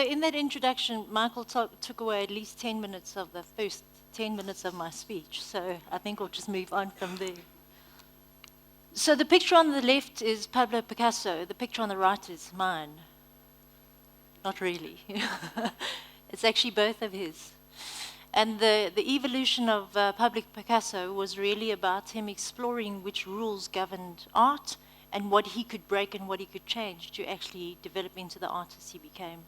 in that introduction, Michael took away at least 10 minutes of the first 10 minutes of my speech, so I think we'll just move on from there. So the picture on the left is Pablo Picasso, the picture on the right is mine. Not really. It's actually both of his. And the evolution of Pablo Picasso was really about him exploring which rules governed art and what he could break and what he could change to actually develop into the artist he became.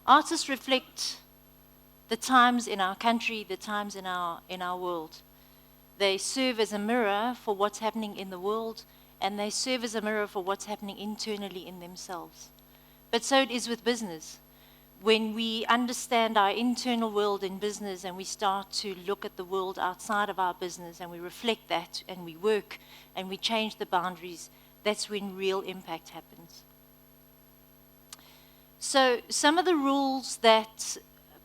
Artists reflect the times in our country, the times in our world. They serve as a mirror for what's happening in the world, and they serve as a mirror for what's happening internally in themselves. But so it is with business. When we understand our internal world in business and we start to look at the world outside of our business and we reflect that and we work and we change the boundaries, that's when real impact happens. So some of the rules that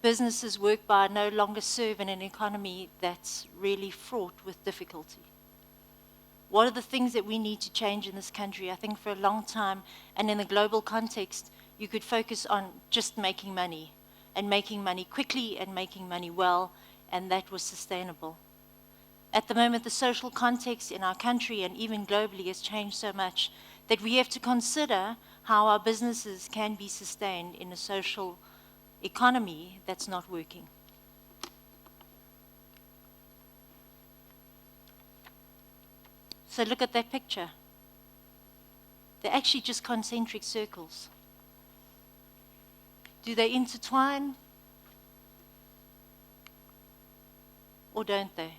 businesses work by no longer serve in an economy that's really fraught with difficulty. What are the things that we need to change in this country? I think for a long time, and in the global context, you could focus on just making money quickly and making money well, and that was sustainable. At the moment, the social context in our country and even globally has changed so much that we have to consider how our businesses can be sustained in a social economy that's not working. So look at that picture. They're actually just concentric circles. Do they intertwine? Or don't they?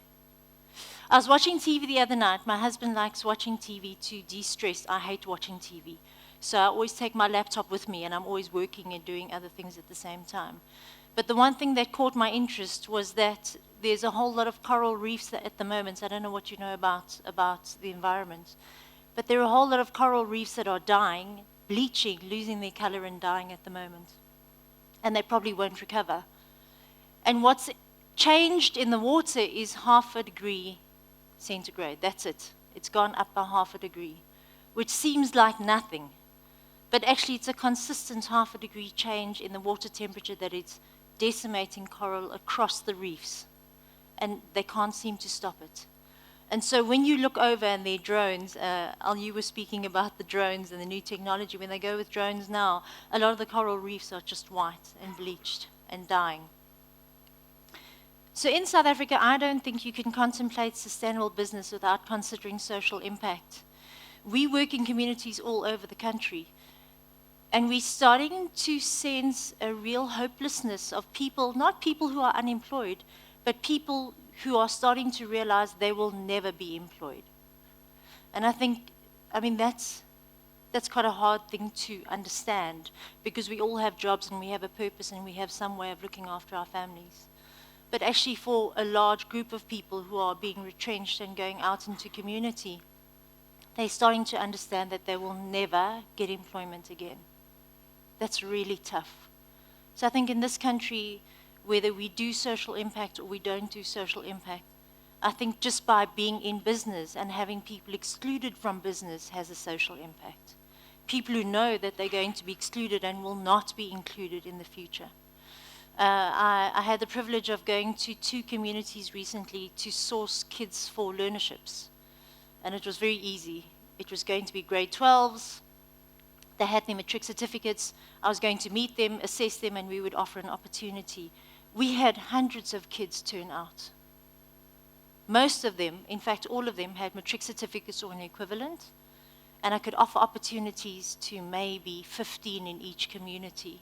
I was watching TV the other night. My husband likes watching TV to de-stress. I hate watching TV. So I always take my laptop with me, and I'm always working and doing other things at the same time. But the one thing that caught my interest was that there's a whole lot of coral reefs at the moment. I don't know what you know about the environment. But there are a whole lot of coral reefs that are dying, bleaching, losing their color and dying at the moment. And they probably won't recover. And what's changed in the water is 0.5 degree centigrade. That's it. It's gone up by 0.5 degree, which seems like nothing. But actually, it's a consistent 0.5 degree change in the water temperature that it's decimating coral across the reefs. And they can't seem to stop it. And so when you look over and their drones, Al, you were speaking about the drones and the new technology. When they go with drones now, a lot of the coral reefs are just white and bleached and dying. So in South Africa, I don't think you can contemplate sustainable business without considering social impact. We work in communities all over the country. And we're starting to sense a real hopelessness of people, not people who are unemployed, but people who are starting to realize they will never be employed. And I mean, that's quite a hard thing to understand, because we all have jobs and we have a purpose and we have some way of looking after our families. But actually for a large group of people who are being retrenched and going out into community, they're starting to understand that they will never get employment again. That's really tough. So I think in this country, whether we do social impact or we don't do social impact, I think just by being in business and having people excluded from business has a social impact. People who know that they're going to be excluded and will not be included in the future. I had the privilege of going to 2 communities recently to source kids for learnerships. And it was very easy. It was going to be grade 12s. They had their matric certificates. I was going to meet them, assess them, and we would offer an opportunity. We had hundreds of kids turn out. Most of them, in fact all of them, had matric certificates or an equivalent, and I could offer opportunities to maybe 15 in each community.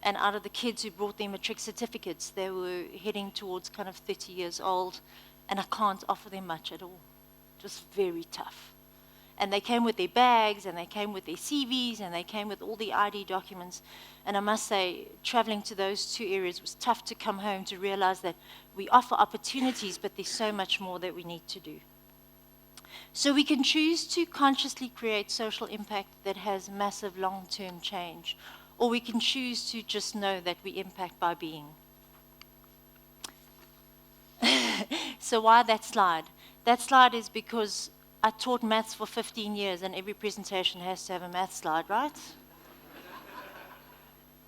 And out of the kids who brought their matric certificates, they were heading towards kind of 30 years old, and I can't offer them much at all. Just very tough. And they came with their bags, and they came with their CVs, and they came with all the ID documents. And I must say, traveling to those 2 areas was tough to come home to realize that we offer opportunities, but there's so much more that we need to do. So we can choose to consciously create social impact that has massive long-term change, or we can choose to just know that we impact by being. So why that slide? That slide is because I taught maths for 15 years, and every presentation has to have a math slide, right?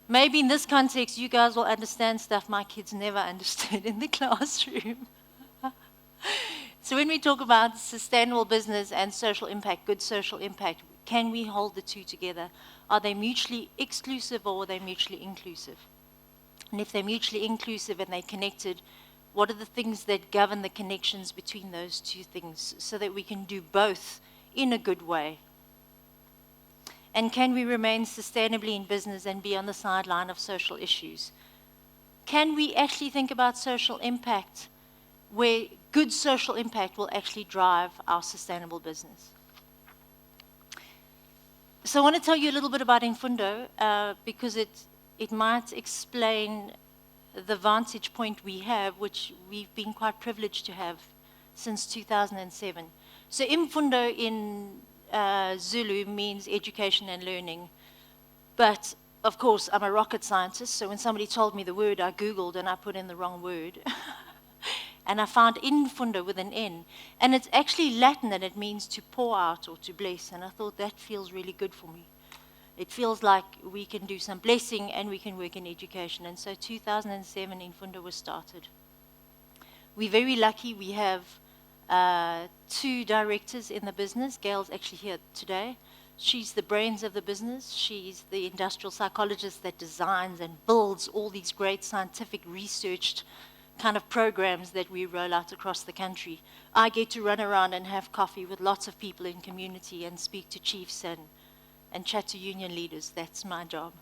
Maybe in this context, you guys will understand stuff my kids never understood in the classroom. So when we talk about sustainable business and social impact, good social impact, can we hold the two together? Are they mutually exclusive or are they mutually inclusive? And if they're mutually inclusive and they're connected, what are the things that govern the connections between those two things so that we can do both in a good way? And can we remain sustainably in business and be on the sideline of social issues? Can we actually think about social impact where good social impact will actually drive our sustainable business? So I want to tell you a little bit about Infundo because it might explain the vantage point we have, which we've been quite privileged to have since 2007. So Infundo in Zulu means education and learning. But of course, I'm a rocket scientist, so when somebody told me the word, I Googled and I put in the wrong word. And I found Infundo with an N. And it's actually Latin and it means to pour out or to bless. And I thought that feels really good for me. It feels like we can do some blessing and we can work in education. And so 2007, Infundo was started. We're very lucky. We have 2 directors in the business. Gail's actually here today. She's the brains of the business. She's the industrial psychologist that designs and builds all these great scientific researched kind of programs that we roll out across the country. I get to run around and have coffee with lots of people in community and speak to chiefs and chat to union leaders. That's my job.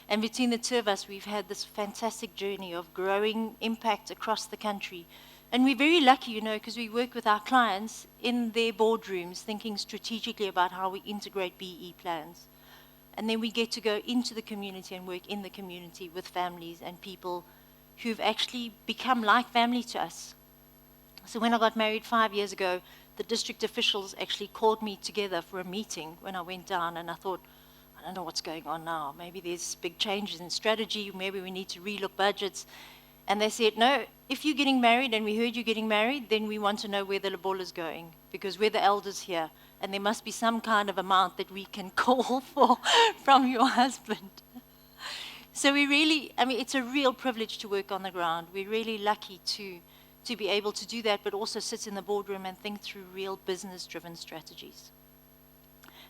And between the two of us, we've had this fantastic journey of growing impact across the country. And we're very lucky, you know, because we work with our clients in their boardrooms, thinking strategically about how we integrate BE plans. And then we get to go into the community and work in the community with families and people who've actually become like family to us. So when I got married 5 years ago, the district officials actually called me together for a meeting when I went down, and I thought, I don't know what's going on now. Maybe there's big changes in strategy, maybe we need to relook budgets. And they said, no, if you're getting married and we heard you're getting married, then we want to know where the lobola is going, because we're the elders here, and there must be some kind of amount that we can call for from your husband. So we really, I mean, it's a real privilege to work on the ground. We're really lucky to be able to do that, but also sit in the boardroom and think through real business-driven strategies.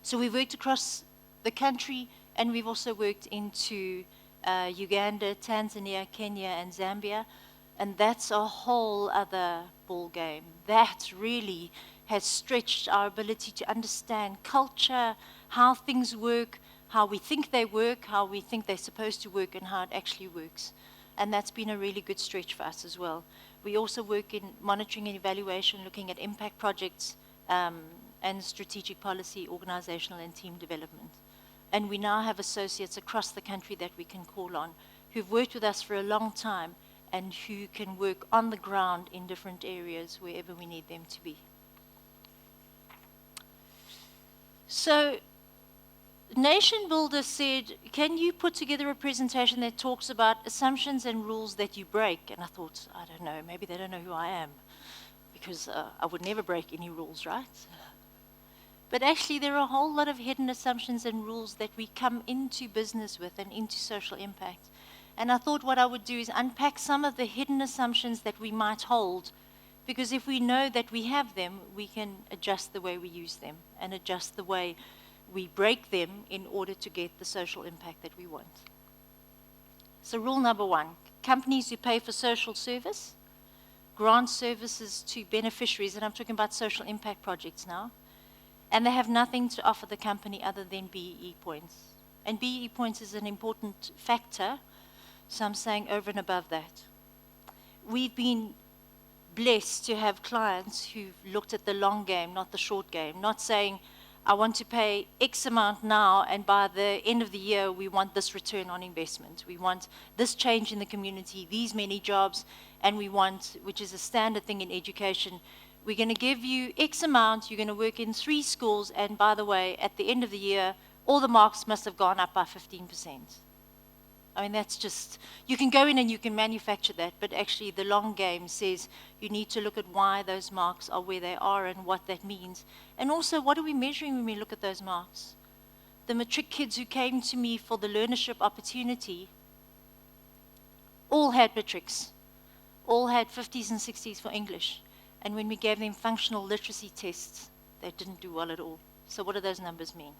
So we've worked across the country, and we've also worked into Uganda, Tanzania, Kenya, and Zambia, and that's a whole other ball game. That really has stretched our ability to understand culture, how things work, how we think they work, how we think they're supposed to work, and how it actually works. And that's been a really good stretch for us as well. We also work in monitoring and evaluation, looking at impact projects and strategic policy, organizational and team development. And we now have associates across the country that we can call on who've worked with us for a long time and who can work on the ground in different areas wherever we need them to be. So Nation Builder said, can you put together a presentation that talks about assumptions and rules that you break? And I thought, I don't know, maybe they don't know who I am, because I would never break any rules, right? But actually, there are a whole lot of hidden assumptions and rules that we come into business with and into social impact. And I thought what I would do is unpack some of the hidden assumptions that we might hold, because if we know that we have them, we can adjust the way we use them and adjust the way we break them in order to get the social impact that we want. So rule number 1, companies who pay for social service, grant services to beneficiaries, and I'm talking about social impact projects now, and they have nothing to offer the company other than BEE points. And BEE points is an important factor, so I'm saying over and above that. We've been blessed to have clients who've looked at the long game, not the short game, not saying, I want to pay X amount now, and by the end of the year, we want this return on investment. We want this change in the community, these many jobs, and we want, which is a standard thing in education, we're going to give you X amount, you're going to work in 3 schools, and by the way, at the end of the year, all the marks must have gone up by 15%. I mean, that's just, you can go in and you can manufacture that, but actually the long game says you need to look at why those marks are where they are and what that means. And also, what are we measuring when we look at those marks? The matric kids who came to me for the learnership opportunity, all had matrics, all had 50s and 60s for English. And when we gave them functional literacy tests, they didn't do well at all. So what do those numbers mean?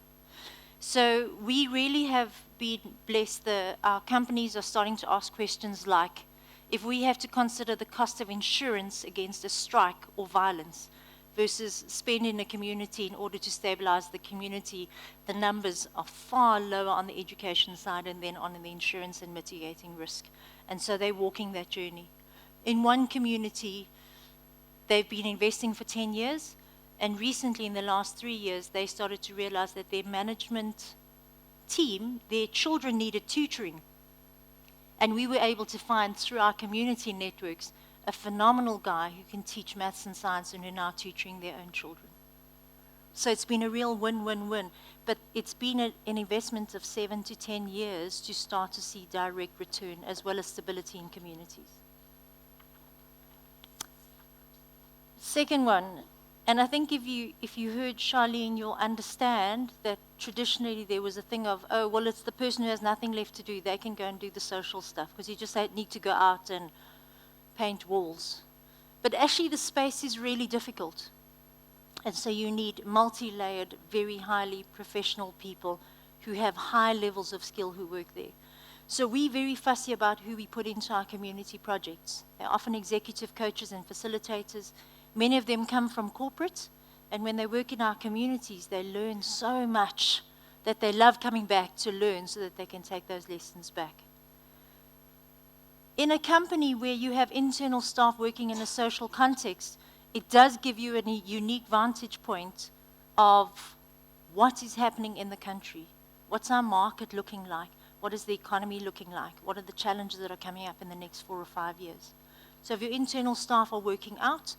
So we really have been blessed. Our companies are starting to ask questions like, if we have to consider the cost of insurance against a strike or violence versus spend in a community in order to stabilize the community, the numbers are far lower on the education side and then on the insurance and mitigating risk. And so they're walking that journey. In one community, they've been investing for 10 years, and recently in the last 3 years, they started to realize that their management team, their children needed tutoring. And we were able to find through our community networks a phenomenal guy who can teach maths and science and who are now tutoring their own children. So it's been a real win-win-win. But it's been an investment of 7 to 10 years to start to see direct return as well as stability in communities. Second one, and I think if you heard Charlene, you'll understand that traditionally there was a thing of, oh, well, it's the person who has nothing left to do. They can go and do the social stuff because you just need to go out and paint walls. But actually the space is really difficult. And so you need multi-layered, very highly professional people who have high levels of skill who work there. So we're very fussy about who we put into our community projects. They're often executive coaches and facilitators. Many of them come from corporate, and when they work in our communities, they learn so much that they love coming back to learn so that they can take those lessons back. In a company where you have internal staff working in a social context, it does give you a unique vantage point of what is happening in the country. What's our market looking like? What is the economy looking like? What are the challenges that are coming up in the next 4 or 5 years? So if your internal staff are working out,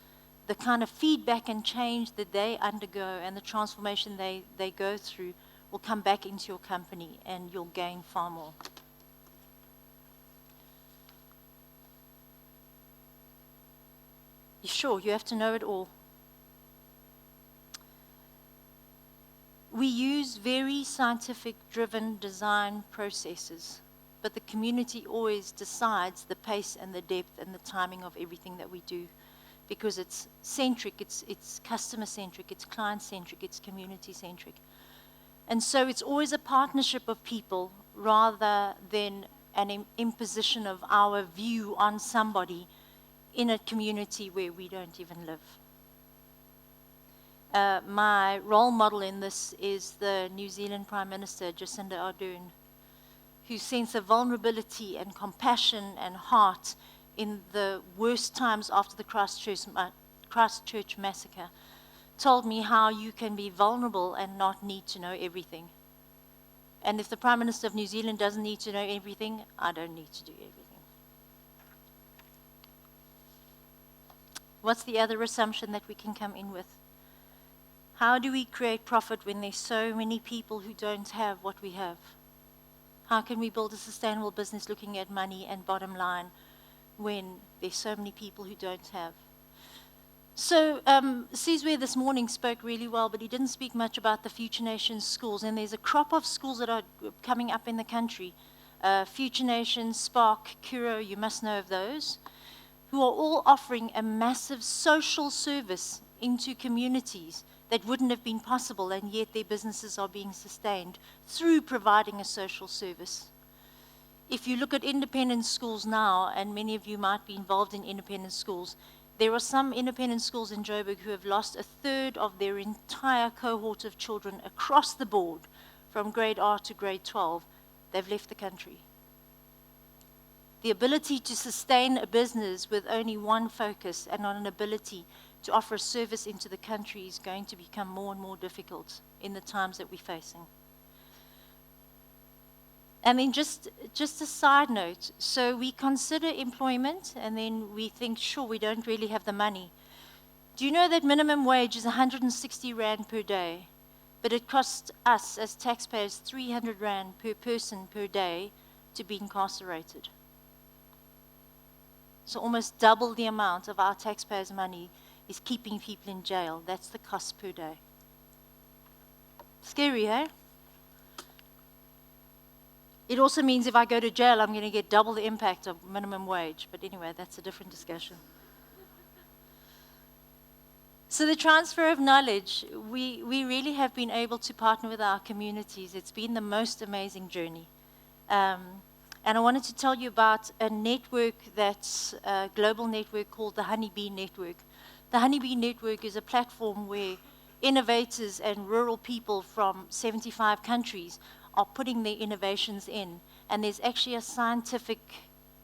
the kind of feedback and change that they undergo and the transformation they go through will come back into your company and you'll gain far more. Sure, you have to know it all. We use very scientific-driven design processes, but the community always decides the pace and the depth and the timing of everything that we do, because it's centric, it's customer-centric, it's client-centric, it's community-centric. And so it's always a partnership of people rather than an imposition of our view on somebody in a community where we don't even live. My role model in this is the New Zealand Prime Minister, Jacinda Ardern, whose sense of vulnerability and compassion and heart in the worst times after the Christchurch massacre told me how you can be vulnerable and not need to know everything. And if the Prime Minister of New Zealand doesn't need to know everything, I don't need to do everything. What's the other assumption that we can come in with? How do we create profit when there's so many people who don't have what we have? How can we build a sustainable business looking at money and bottom line when there's so many people who don't have? So Sizwe this morning spoke really well, but he didn't speak much about the Future Nations schools. And there's a crop of schools that are coming up in the country. Future Nations, Spark, Kuro, you must know of those, who are all offering a massive social service into communities that wouldn't have been possible, and yet their businesses are being sustained through providing a social service. If you look at independent schools now, and many of you might be involved in independent schools, there are some independent schools in Joburg who have lost a third of their entire cohort of children across the board, from grade R to grade 12. They've left the country. The ability to sustain a business with only one focus and on an ability to offer a service into the country is going to become more and more difficult in the times that we're facing. And then just a side note, so we consider employment and then we think, sure, we don't really have the money. Do you know that minimum wage is 160 Rand per day, but it costs us as taxpayers 300 Rand per person per day to be incarcerated? So almost double the amount of our taxpayers' money is keeping people in jail. That's the cost per day. Scary, eh? It also means if I go to jail, I'm going to get double the impact of minimum wage. But anyway, that's a different discussion. So the transfer of knowledge, we really have been able to partner with our communities. It's been the most amazing journey. And I wanted to tell you about a network that's a global network called the Honeybee Network. The Honeybee Network is a platform where innovators and rural people from 75 countries are putting their innovations in. And there's actually a scientific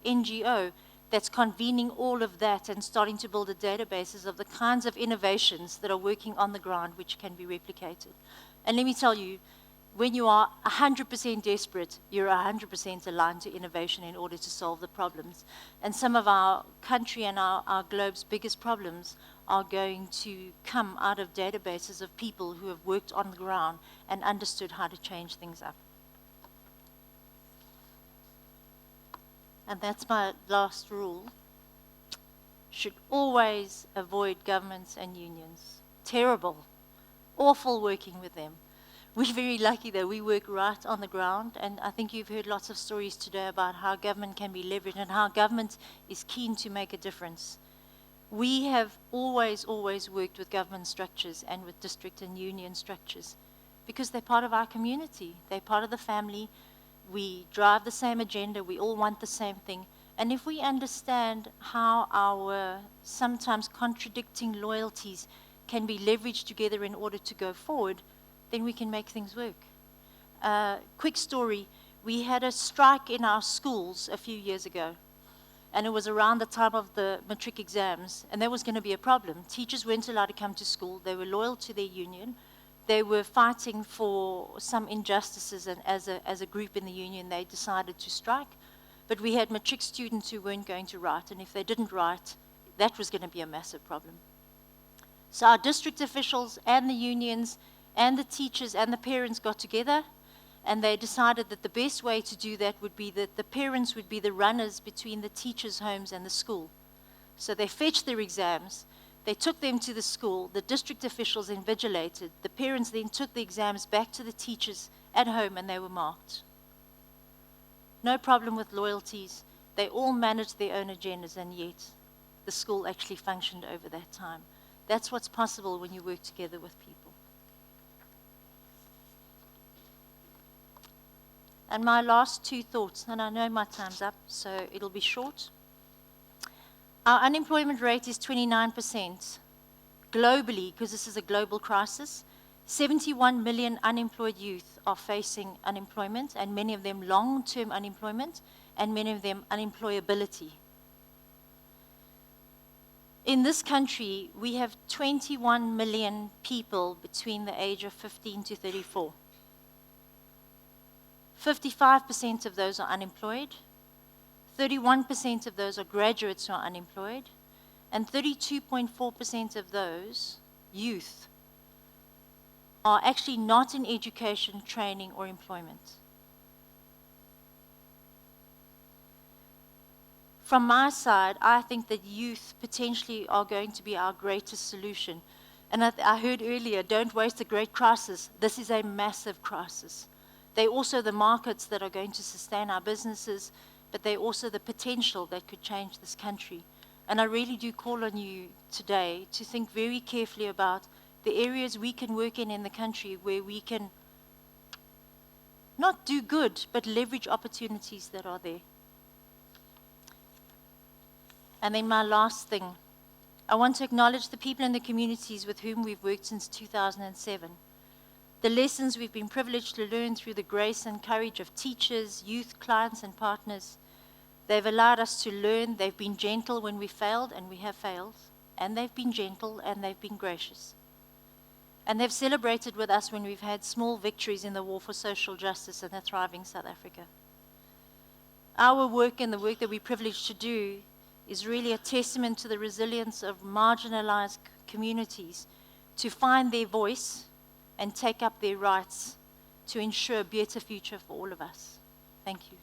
NGO that's convening all of that and starting to build a databases of the kinds of innovations that are working on the ground which can be replicated. And let me tell you, when you are 100% desperate, you're 100% aligned to innovation in order to solve the problems. And some of our country and our globe's biggest problems are going to come out of databases of people who have worked on the ground and understood how to change things up. And that's my last rule. Should always avoid governments and unions. Terrible, awful working with them. We're very lucky that we work right on the ground, and I think you've heard lots of stories today about how government can be leveraged and how government is keen to make a difference. We have always worked with government structures and with district and union structures because they're part of our community. They're part of the family. We drive the same agenda. We all want the same thing. And if we understand how our sometimes contradicting loyalties can be leveraged together in order to go forward, then we can make things work. Quick story, we had a strike in our schools a few years ago, and it was around the time of the matric exams, and there was going to be a problem. Teachers weren't allowed to come to school. They were loyal to their union. They were fighting for some injustices, and as a group in the union, they decided to strike. But we had matric students who weren't going to write, and if they didn't write, that was going to be a massive problem. So our district officials and the unions and the teachers and the parents got together, and they decided that the best way to do that would be that the parents would be the runners between the teachers' homes and the school. So they fetched their exams, they took them to the school, the district officials invigilated, the parents then took the exams back to the teachers at home and they were marked. No problem with loyalties, they all managed their own agendas, and yet the school actually functioned over that time. That's what's possible when you work together with people. And my last two thoughts, and I know my time's up, so it'll be short. Our unemployment rate is 29% globally, because this is a global crisis. 71 million unemployed youth are facing unemployment, and many of them long-term unemployment, and many of them unemployability. In this country, we have 21 million people between the age of 15 to 34. 55% of those are unemployed, 31% of those are graduates who are unemployed, and 32.4% of those youth are actually not in education, training, or employment. From my side, I think that youth potentially are going to be our greatest solution. And I heard earlier, don't waste a great crisis. This is a massive crisis. They're also the markets that are going to sustain our businesses, but they're also the potential that could change this country. And I really do call on you today to think very carefully about the areas we can work in the country where we can not do good, but leverage opportunities that are there. And then my last thing, I want to acknowledge the people in the communities with whom we've worked since 2007. The lessons we've been privileged to learn through the grace and courage of teachers, youth, clients, and partners. They've allowed us to learn. They've been gentle when we failed, and we have failed. And they've been gentle, and they've been gracious. And they've celebrated with us when we've had small victories in the war for social justice and a thriving South Africa. Our work and the work that we're privileged to do is really a testament to the resilience of marginalized communities to find their voice and take up their rights to ensure a better future for all of us. Thank you.